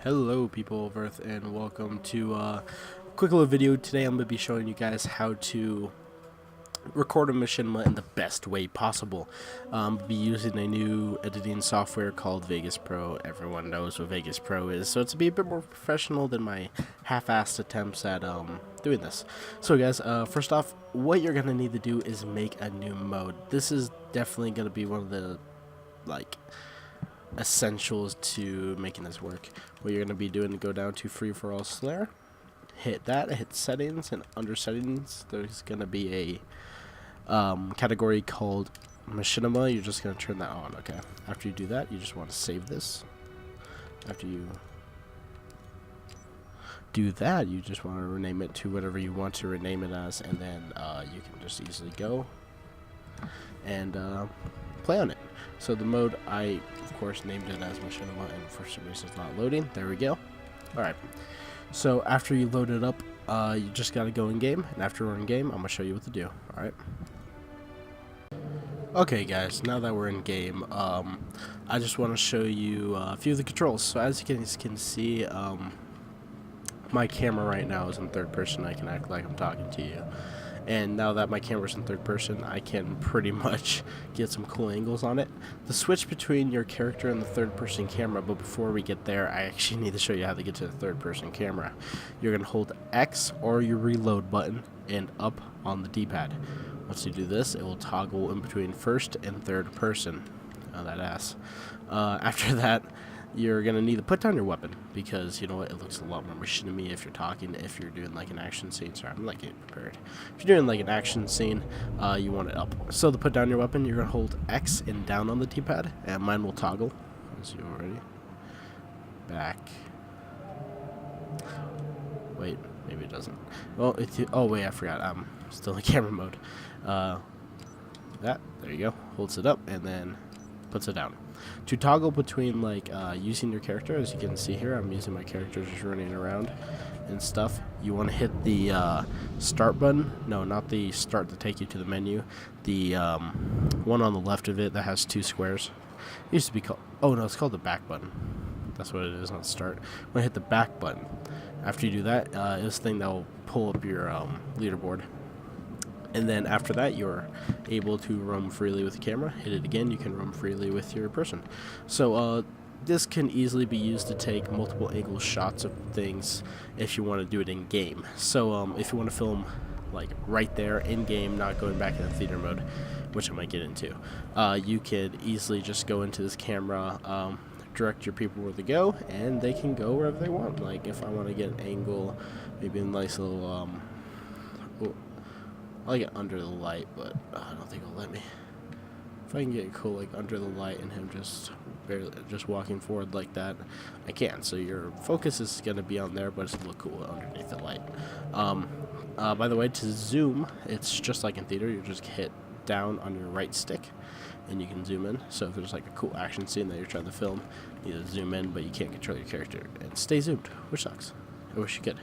Hello people of Earth, and welcome to a quick little video. Today I'm going to be showing you guys how to record a machinima in the best way possible. I'll be using a new editing software called Vegas Pro. Everyone knows what Vegas Pro is, so it's to be a bit more professional than my half-assed attempts at doing this. So guys, first off, what you're going to need to do is make a new mode. This is definitely going to be one of the essentials to making this work. What you're going to be doing to go down to free for all Slayer, hit that, hit settings, and under settings there's going to be a category called Machinima. You're just going to turn that on. Okay, after you do that, you just want to save this. After you do that, you just want to rename it to whatever you want to rename it as, and then you can just easily go and play on it. So the mode, I of course named it as Machinima, and for some reason it's not loading. There we go. Alright, so after you load it up, you just gotta go in game, and after we're in game, I'm gonna show you what to do. Alright. Okay guys, now that we're in game, I just want to show you a few of the controls. So as you can see, my camera right now is in third person. I can act like I'm talking to you. And now that my camera's in third person, I can pretty much get some cool angles on it. The switch between your character and the third person camera, but before we get there, I actually need to show you how to get to the third person camera. You're going to hold X or your reload button and up on the D-pad. Once you do this, it will toggle in between first and third person. Oh, that ass. After that, you're going to need to put down your weapon, because you know what, it looks a lot more machinima if you're talking, if you're doing like an action scene. Sorry, I'm not getting prepared. If you're doing like an action scene, you want it up. So to put down your weapon, you're going to hold X and down on the D-pad, and mine will toggle, as you already. Back. Wait, maybe it doesn't. Well, oh wait, I forgot, I'm still in camera mode. There you go, holds it up, and then puts it down. To toggle between like using your character, as you can see here, I'm using my character just running around and stuff. You want to hit the start button. No, not the start to take you to the menu. The one on the left of it that has two squares. It used to be called, oh no, it's called the back button. That's what it is, not start. I'm gonna hit the back button. After you do that, this thing that will pull up your leaderboard. And then after that, you're able to roam freely with the camera. Hit it again, you can roam freely with your person. So this can easily be used to take multiple angle shots of things if you want to do it in game. So if you want to film like right there in game, not going back in the theater mode, which I might get into, you could easily just go into this camera, direct your people where to go, and they can go wherever they want. Like if I want to get an angle, maybe a nice little I'll get under the light, but I don't think it'll let me. If I can get cool like under the light and him just walking forward like that, I can. So your focus is gonna be on there, but it's gonna look cool underneath the light. By the way, to zoom, it's just like in theater. You just hit down on your right stick, and you can zoom in. So if there's like a cool action scene that you're trying to film, you need to zoom in, but you can't control your character and stay zoomed, which sucks. I wish you could,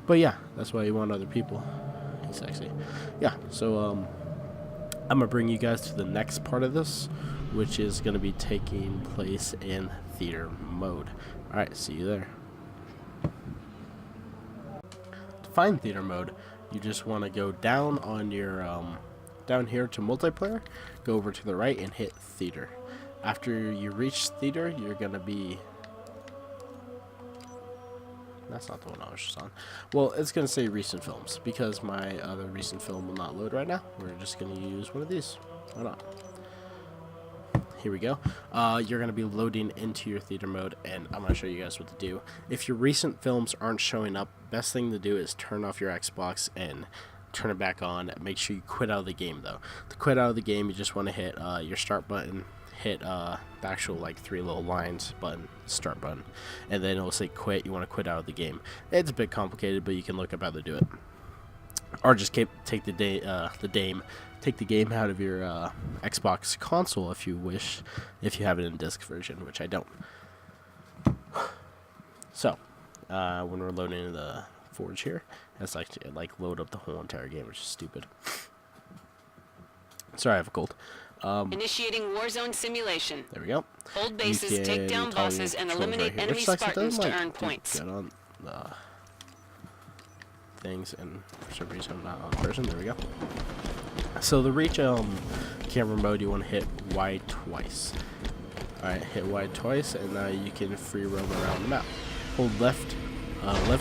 but yeah, that's why you want other people. Sexy. Yeah, so I'm gonna bring you guys to the next part of this, which is gonna be taking place in theater mode. Alright, see you there. To find theater mode, you just want to go down on your down here to multiplayer, go over to the right and hit theater. After you reach theater, you're gonna be, that's not the one I was just on. Well, it's going to say recent films, because my other recent film will not load right now. We're just going to use one of these. Why not? Here we go. You're going to be loading into your theater mode, and I'm going to show you guys what to do. If your recent films aren't showing up, best thing to do is turn off your Xbox and turn it back on. Make sure you quit out of the game, though. To quit out of the game, you just want to hit your start button, hit the actual like three little lines button, start button, and then it'll say quit. You want to quit out of the game. It's a bit complicated, but you can look up how to do it, or just take the game out of your Xbox console if you wish, if you have it in disc version, which I don't. So when we're loading into the Forge here, it's like load up the whole entire game, which is stupid. Sorry, I have a cold. Initiating Warzone simulation. There we go. Hold You bases, take can down toggle bosses, and controls eliminate right here, enemy which sucks. It Spartans doesn't, to like, earn do points. good on the things, and for some reason I'm not on person. There we go. So the reach camera mode, you want to hit Y twice. Alright, hit Y twice, and now you can free roam around the map. Hold left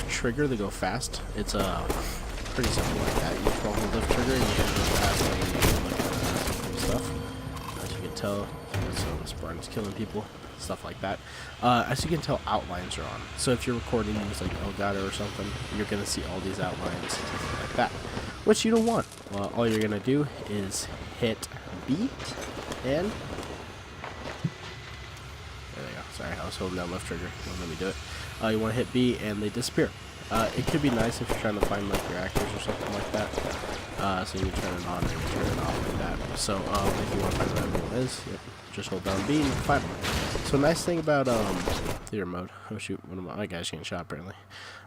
trigger to go fast. It's pretty simple like that. You just hold left trigger and you can go fast, and you can look at cool stuff. As you can tell, so Spartan's killing people, stuff like that. As you can tell, outlines are on. So if you're recording things like Elgato or something, you're gonna see all these outlines like that, which you don't want. All you're gonna do is hit B, and there they go. Sorry, I was holding that left trigger. Don't let me do it. You want to hit B, and they disappear. It could be nice if you're trying to find like your actors or something like that. So you can turn it on and turn it off like that. So if you want to find where everyone is, yep, just hold down B and find them. So nice thing about theater mode. Oh shoot, one of my guys getting shot apparently.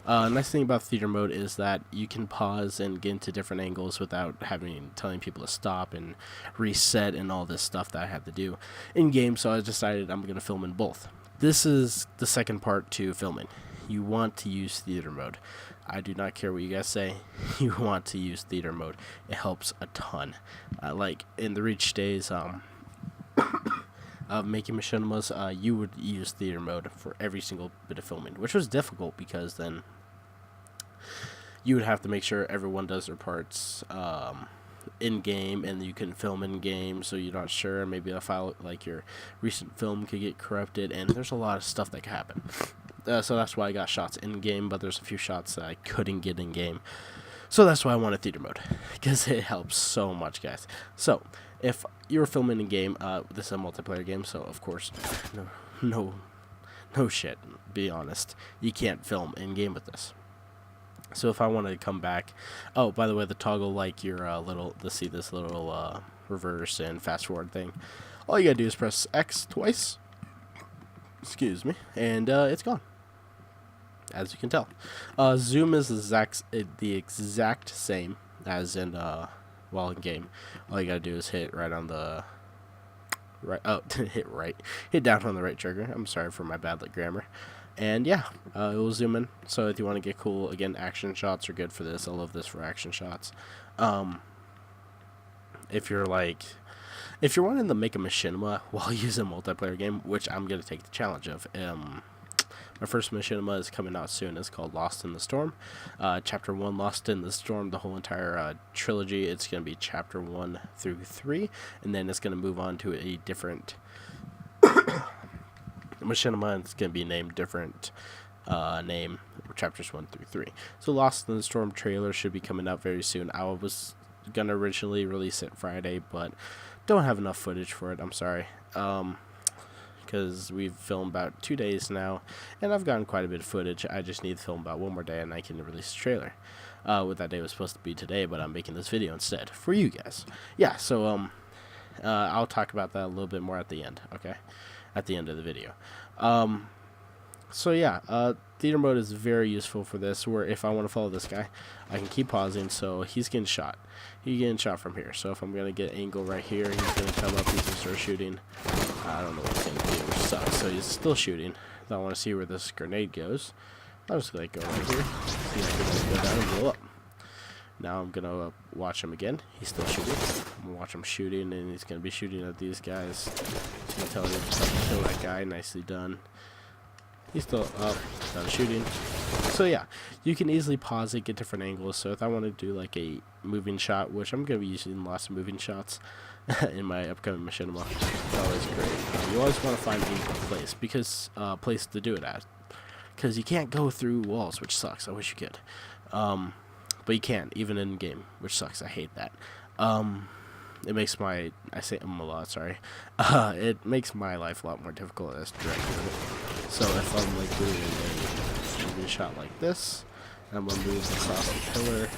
Nice thing about theater mode is that you can pause and get into different angles without telling people to stop and reset and all this stuff that I have to do in game. So I decided I'm gonna film in both. This is the second part to filming. You want to use theater mode. I do not care what you guys say. You want to use theater mode. It helps a ton. Like in the Reach days of making machinimas, you would use theater mode for every single bit of filming, which was difficult because then you would have to make sure everyone does their parts in game, and you can film in game, so you're not sure. Maybe a file like your recent film could get corrupted, and there's a lot of stuff that could happen. So that's why I got shots in game, but there's a few shots that I couldn't get in game. So that's why I wanted theater mode, because it helps so much, guys. So if you're filming in game, this is a multiplayer game, so of course, no shit. Be honest, you can't film in game with this. So if I want to come back, oh, by the way, the toggle, like your see this little reverse and fast forward thing, all you gotta do is press X twice, excuse me, and it's gone, as you can tell. Zoom is the exact same as in while in game. All you gotta do is hit right on the hit down on the right trigger. I'm sorry for my bad grammar. And yeah, it will zoom in. So if you want to get cool, again, action shots are good for this. I love this for action shots. If you're wanting to make a machinima while using a multiplayer game, which I'm going to take the challenge of. My first machinima is coming out soon. It's called Lost in the Storm. Chapter 1, Lost in the Storm, the whole entire trilogy. It's going to be Chapter 1 through 3, and then it's going to move on to a different machinima, and it's going to be named different name, Chapters 1 through 3. So Lost in the Storm trailer should be coming out very soon. I was going to originally release it Friday, but don't have enough footage for it. I'm sorry. Because we've filmed about 2 days now, and I've gotten quite a bit of footage. I just need to film about one more day, and I can release the trailer. What that day was supposed to be today, but I'm making this video instead for you guys. Yeah, so I'll talk about that a little bit more at the end, okay? At the end of the video. So yeah, theater mode is very useful for this, where if I want to follow this guy, I can keep pausing. So he's getting shot. He's getting shot from here. So if I'm going to get angle right here, he's going to come up, he's going to start shooting. I don't know what he's going to do, which sucks. So he's still shooting. I want to see where this grenade goes. I'll just like go right here. See if I can go down and blow up. Now I'm going to watch him again. He's still shooting. I'm going to watch him shooting, and he's going to be shooting at these guys. So you can tell him to kill that guy. Nicely done. He's still up, done shooting. So yeah, you can easily pause it, get different angles. So if I want to do like a moving shot, which I'm going to be using lots of moving shots in my upcoming machinima, it's always great. You always want to find a place, because place to do it at. Because you can't go through walls, which sucks. I wish you could. But you can't, even in game, which sucks. I hate that. It makes my, I say a lot, sorry. It makes my life a lot more difficult as director. So if I'm like doing a moving shot like this, and I'm gonna move across the pillar, it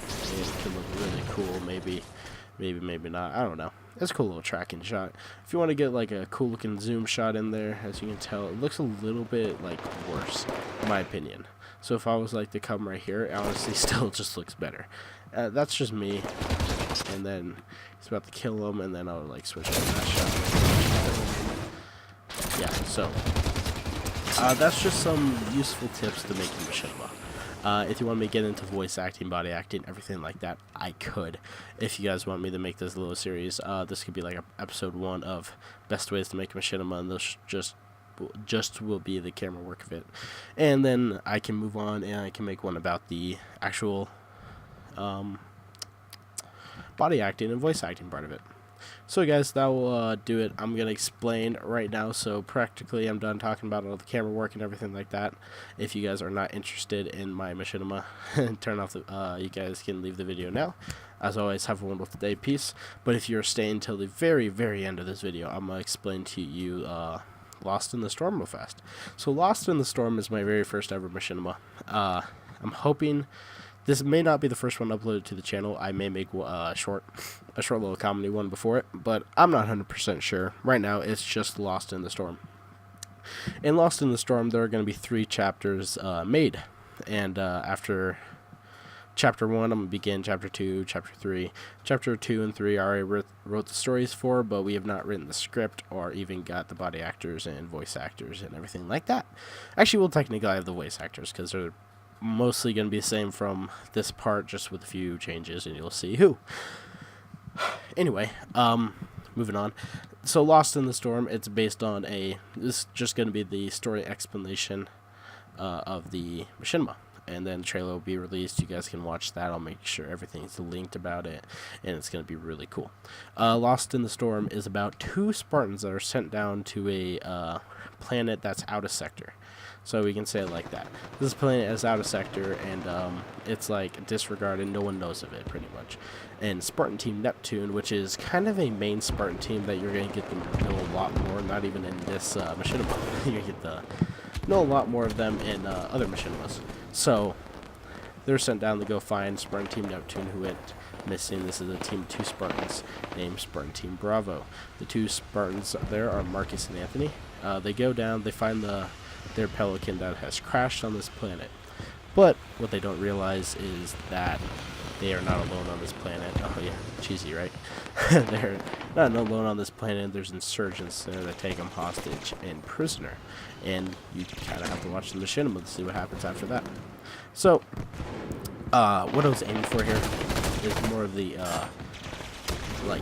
can look really cool. Maybe not. I don't know. It's a cool little tracking shot. If you want to get like a cool looking zoom shot in there, as you can tell, it looks a little bit like worse, in my opinion. So if I was like to come right here, it honestly still just looks better. That's just me. And then he's about to kill him, and then I'll like switch on that shot. Yeah, So that's just some useful tips to make in Machinima. If you want me to get into voice acting, body acting, everything like that, I could. If you guys want me to make this little series, this could be like episode 1 of best ways to make a Machinima, and this just will be the camera work of it. And then I can move on and I can make one about the actual body acting and voice acting part of it. So guys, that will do it. I'm going to explain right now, so practically I'm done talking about all the camera work and everything like that. If you guys are not interested in my Machinima, turn off the, you guys can leave the video now. As always, have a wonderful day, peace. But if you're staying till the very, very end of this video, I'm going to explain to you Lost in the Storm real fast. So Lost in the Storm is my very first ever Machinima. I'm hoping this may not be the first one uploaded to the channel. I may make a short little comedy one before it, but I'm not 100% sure. Right now, it's just Lost in the Storm. In Lost in the Storm, there are going to be 3 chapters made, and after Chapter 1, I'm going to begin Chapter 2, Chapter 3. Chapter 2 and 3 I already wrote the stories for, but we have not written the script or even got the body actors and voice actors and everything like that. Actually, we'll technically have the voice actors, because they're mostly going to be the same from this part, just with a few changes, and you'll see who. Anyway, moving on. So Lost in the Storm, it's based on this is just going to be the story explanation of the Machinima. And then the trailer will be released. You guys can watch that. I'll make sure everything's linked about it, and it's going to be really cool. Lost in the Storm is about 2 Spartans that are sent down to a planet that's out of sector. So we can say it like that. This planet is out of sector, and it's like disregarded. No one knows of it, pretty much. And Spartan Team Neptune, which is kind of a main Spartan team that you're going to get to know a lot more, not even in this Machinima. You're going to get to know a lot more of them in other Machinimas. So they're sent down to go find Spartan Team Neptune, who went missing. This is a team of 2 Spartans named Spartan Team Bravo. The 2 Spartans there are Marcus and Anthony. They go down, they find their pelican that has crashed on this planet. But what they don't realize is that they are not alone on this planet. Oh yeah, cheesy, right? They're not alone on this planet. There's insurgents there that take them hostage and prisoner. And you kind of have to watch the Machinima to see what happens after that. So, what I was aiming for here is more of the, like,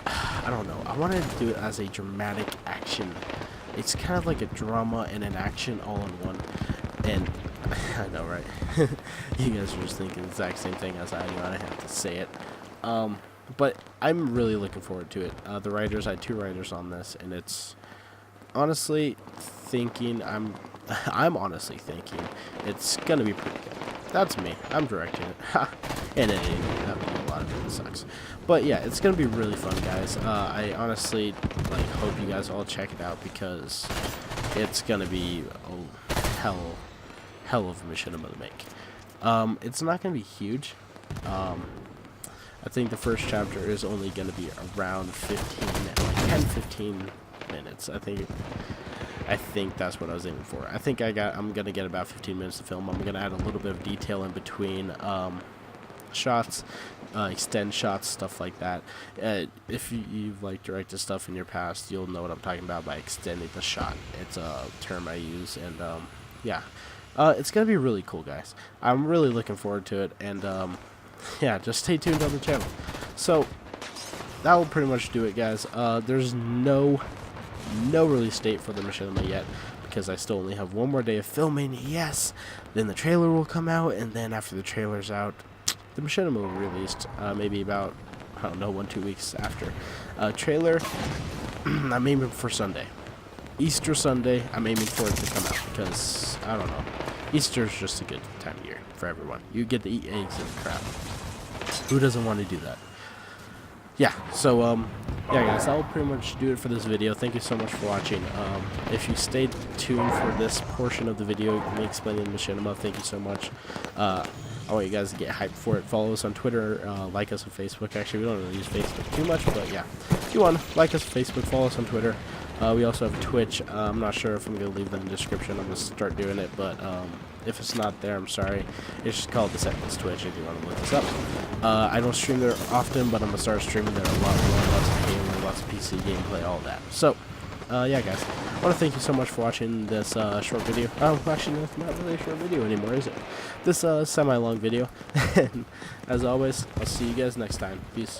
I don't know. I wanted to do it as a dramatic action. It's kind of like a drama and an action all in one. And I know, right? You guys are just thinking the exact same thing as I do. I have to say it. But I'm really looking forward to it. The writers, I had 2 writers on this, and it's honestly thinking I'm honestly thinking it's gonna be pretty good. That's me. I'm directing it. And editing. That would be a lot of it. Sucks. But yeah, it's gonna be really fun, guys. I honestly hope you guys all check it out, because it's gonna be a hell of a Machinima to make. It's not gonna be huge. I think the first chapter is only gonna be around 10-15 minutes. I think that's what I was aiming for. I'm gonna get about 15 minutes to film. I'm gonna add a little bit of detail in between shots, extend shots, stuff like that. If you've directed stuff in your past, you'll know what I'm talking about by extending the shot. It's a term I use, and yeah, it's gonna be really cool, guys. I'm really looking forward to it, and yeah, just stay tuned on the channel. So that will pretty much do it, guys. There's no release date for the Machinima yet, because I still only have 1 more day of filming. Yes, then the trailer will come out, and then after the trailer's out, the Machinima will be released. Maybe about, I don't know, 1-2 weeks after. Trailer, I'm aiming for Sunday. Easter Sunday, I'm aiming for it to come out, because, I don't know, Easter's just a good time of year for everyone. You get to eat eggs and crap. Who doesn't want to do that? Yeah, so, yeah, guys, that will pretty much do it for this video. Thank you so much for watching. If you stayed tuned for this portion of the video, me explaining Machinima, thank you so much. I want you guys to get hyped for it. Follow us on Twitter, like us on Facebook. Actually, we don't really use Facebook too much, but yeah. If you want, like us on Facebook, follow us on Twitter. We also have Twitch. I'm not sure if I'm going to leave that in the description. I'm going to start doing it, but if it's not there, I'm sorry. It's just called The Sentence Twitch if you want to look us up. I don't stream there often, but I'm going to start streaming there a lot more. Lots of gaming, lots of PC gameplay, all that. So, yeah, guys. I want to thank you so much for watching this short video. Oh, actually, it's not really a short video anymore, is it? This semi-long video. And as always, I'll see you guys next time. Peace.